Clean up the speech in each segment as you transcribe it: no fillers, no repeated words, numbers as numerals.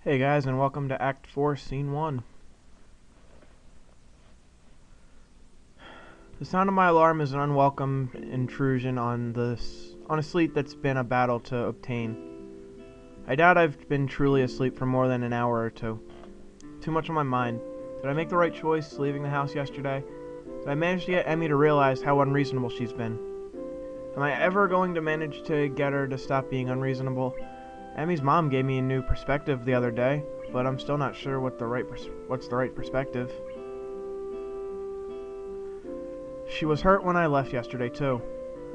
Hey guys, and welcome to Act 4, Scene 1. The sound of my alarm is an unwelcome intrusion on a sleep that's been a battle to obtain. I doubt I've been truly asleep for more than an hour or two. Too much on my mind. Did I make the right choice leaving the house yesterday? Did I manage to get Emmy to realize how unreasonable she's been? Am I ever going to manage to get her to stop being unreasonable? Emmy's mom gave me a new perspective the other day, but I'm still not sure what's the right perspective. She was hurt when I left yesterday, too.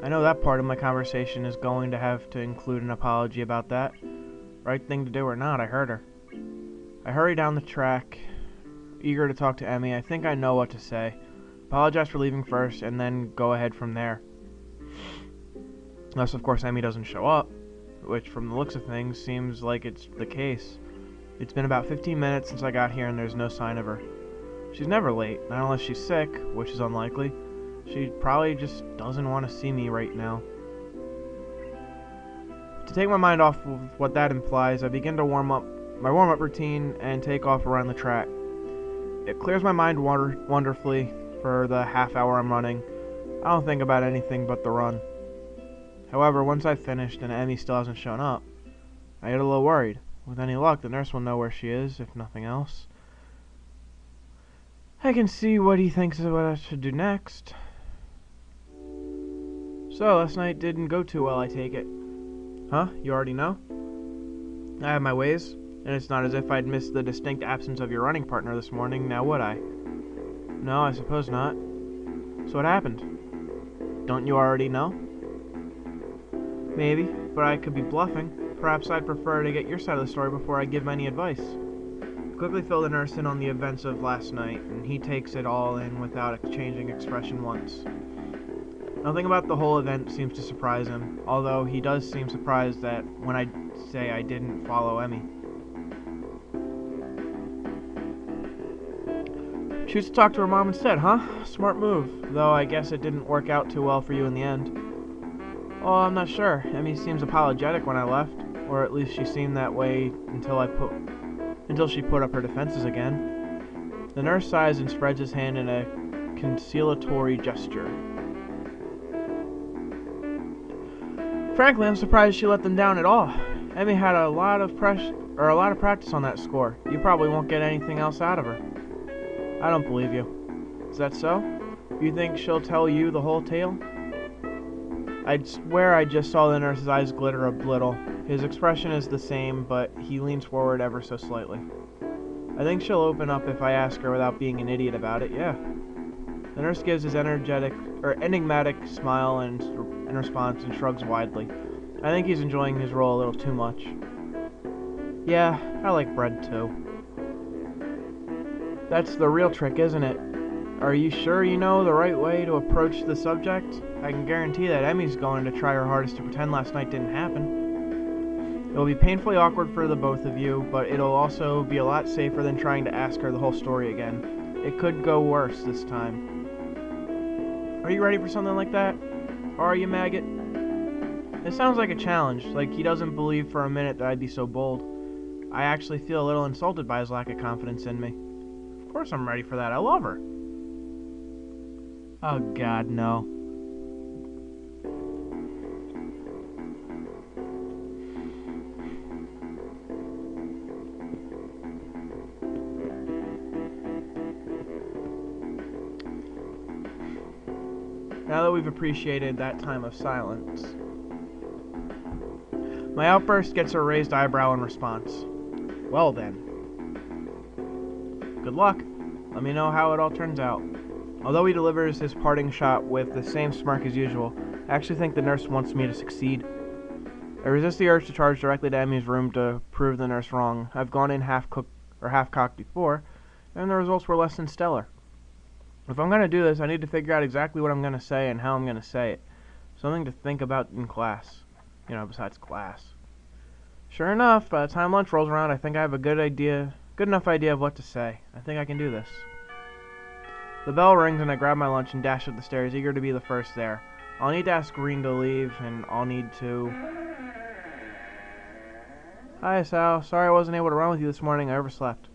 I know that part of my conversation is going to have to include an apology about that. Right thing to do or not, I hurt her. I hurry down the track, eager to talk to Emmy. I think I know what to say. Apologize for leaving first, and then go ahead from there. Unless, of course, Emmy doesn't show up, which, from the looks of things, seems like it's the case. It's been about 15 minutes since I got here, and there's no sign of her. She's never late, not unless she's sick, which is unlikely. She probably just doesn't want to see me right now. To take my mind off of what that implies, I begin to warm up my warm-up routine and take off around the track. It clears my mind wonderfully for the half hour I'm running. I don't think about anything but the run. However, once I've finished and Emmy still hasn't shown up, I get a little worried. With any luck, the nurse will know where she is, if nothing else. I can see what he thinks of what I should do next. So, last night didn't go too well, I take it. Huh? You already know? I have my ways, and it's not as if I'd missed the distinct absence of your running partner this morning, now would I? No, I suppose not. So what happened? Don't you already know? Maybe, but I could be bluffing. Perhaps I'd prefer to get your side of the story before I give any advice. Quickly fill the nurse in on the events of last night, and he takes it all in without exchanging expression once. Nothing about the whole event seems to surprise him, although he does seem surprised that when I say I didn't follow Emmy. Choose to talk to her mom instead, huh? Smart move, though I guess it didn't work out too well for you in the end. Oh, I'm not sure. Emmy seems apologetic when I left, or at least she seemed that way until she put up her defenses again. The nurse sighs and spreads his hand in a conciliatory gesture. Frankly, I'm surprised she let them down at all. Emmy had a lot of practice on that score. You probably won't get anything else out of her. I don't believe you. Is that so? You think she'll tell you the whole tale? I'd swear I just saw the nurse's eyes glitter a little. His expression is the same, but he leans forward ever so slightly. I think she'll open up if I ask her without being an idiot about it, yeah. The nurse gives his enigmatic smile in response and shrugs widely. I think he's enjoying his role a little too much. Yeah, I like bread too. That's the real trick, isn't it? Are you sure you know the right way to approach the subject? I can guarantee that Emmy's going to try her hardest to pretend last night didn't happen. It will be painfully awkward for the both of you, but it'll also be a lot safer than trying to ask her the whole story again. It could go worse this time. Are you ready for something like that? Are you, maggot? It sounds like a challenge, like he doesn't believe for a minute that I'd be so bold. I actually feel a little insulted by his lack of confidence in me. Of course I'm ready for that, I love her. Oh God, no. Now that we've appreciated that time of silence, my outburst gets a raised eyebrow in response. Well then. Good luck. Let me know how it all turns out. Although he delivers his parting shot with the same smirk as usual, I actually think the nurse wants me to succeed. I resist the urge to charge directly to Emmy's room to prove the nurse wrong. I've gone in half-cocked before, and the results were less than stellar. If I'm going to do this, I need to figure out exactly what I'm going to say and how I'm going to say it. Something to think about in class. Besides class. Sure enough, by the time lunch rolls around, I think I have a good enough idea of what to say. I think I can do this. The bell rings and I grab my lunch and dash up the stairs, eager to be the first there. I'll need to ask Green to leave, and I'll need to... Hi, Sal. Sorry I wasn't able to run with you this morning. I overslept.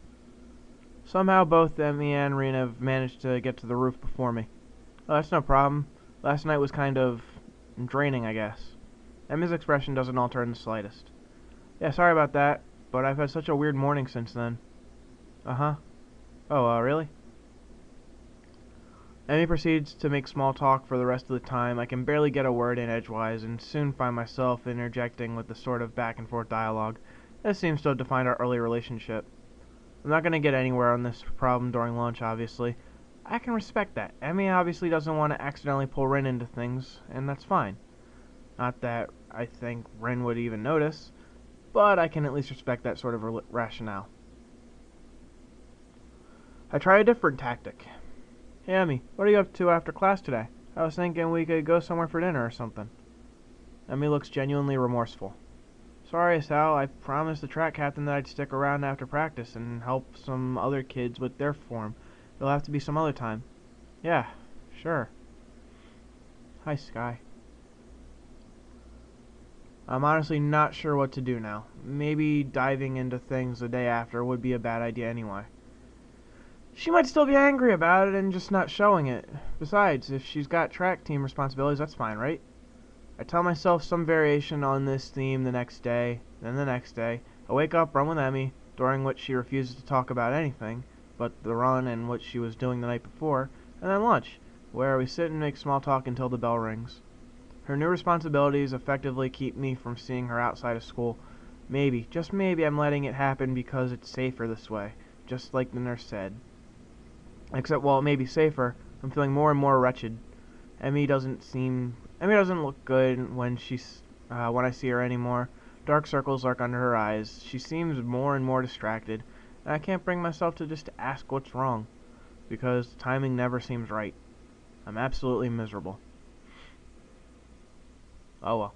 Somehow both Emmy and Rena have managed to get to the roof before me. Oh, that's no problem. Last night was kind of draining, I guess. Emmy's expression doesn't alter in the slightest. Yeah, sorry about that, but I've had such a weird morning since then. Uh-huh. Oh, really? Emmy proceeds to make small talk for the rest of the time. I can barely get a word in edgewise, and soon find myself interjecting with the sort of back-and-forth dialogue that seems to have defined our early relationship. I'm not going to get anywhere on this problem during lunch, obviously. I can respect that. Emmy obviously doesn't want to accidentally pull Rin into things, and that's fine. Not that I think Rin would even notice, but I can at least respect that sort of rationale. I try a different tactic. Hey, Emmy, what are you up to after class today? I was thinking we could go somewhere for dinner or something. Emmy looks genuinely remorseful. Sorry, Sal, I promised the track captain that I'd stick around after practice and help some other kids with their form. It'll have to be some other time. Yeah, sure. Hi, Sky. I'm honestly not sure what to do now. Maybe diving into things the day after would be a bad idea anyway. She might still be angry about it and just not showing it. Besides, if she's got track team responsibilities, that's fine, right? I tell myself some variation on this theme the next day, then the next day. I wake up, run with Emmy, during which she refuses to talk about anything but the run and what she was doing the night before, and then lunch, where we sit and make small talk until the bell rings. Her new responsibilities effectively keep me from seeing her outside of school. Maybe, just maybe, I'm letting it happen because it's safer this way, just like the nurse said. Except while it may be safer, I'm feeling more and more wretched. Emmy doesn't look good when when I see her anymore. Dark circles lurk under her eyes. She seems more and more distracted, and I can't bring myself to just ask what's wrong, because timing never seems right. I'm absolutely miserable. Oh well.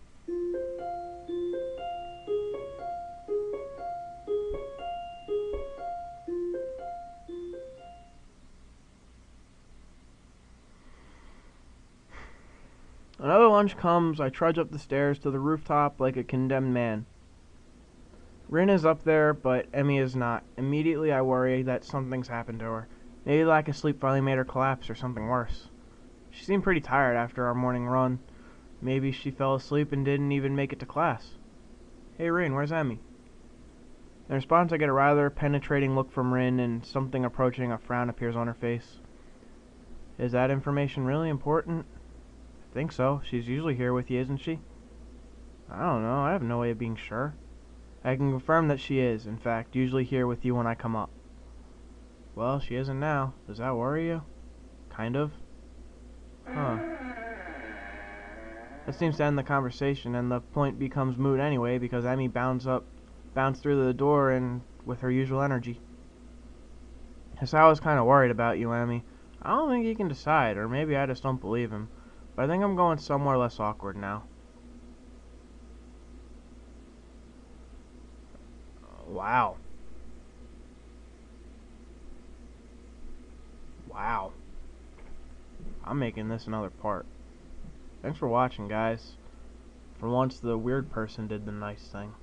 Another lunch comes. I trudge up the stairs to the rooftop like a condemned man. Rin is up there, but Emmy is not. Immediately I worry that something's happened to her. Maybe lack of sleep finally made her collapse or something worse. She seemed pretty tired after our morning run. Maybe she fell asleep and didn't even make it to class. Hey Rin, where's Emmy? In response I get a rather penetrating look from Rin, and something approaching a frown appears on her face. Is that information really important? I think so. She's usually here with you, isn't she? I don't know. I have no way of being sure. I can confirm that she is, in fact, usually here with you when I come up. Well, she isn't now. Does that worry you? Kind of. Huh. That seems to end the conversation, and the point becomes moot anyway because Emmy bounds through the door and with her usual energy. Yes, I was kind of worried about you, Emmy. I don't think he can decide, or maybe I just don't believe him. But I think I'm going somewhere less awkward now. Wow. Wow. I'm making this another part. Thanks for watching, guys. For once, the weird person did the nice thing.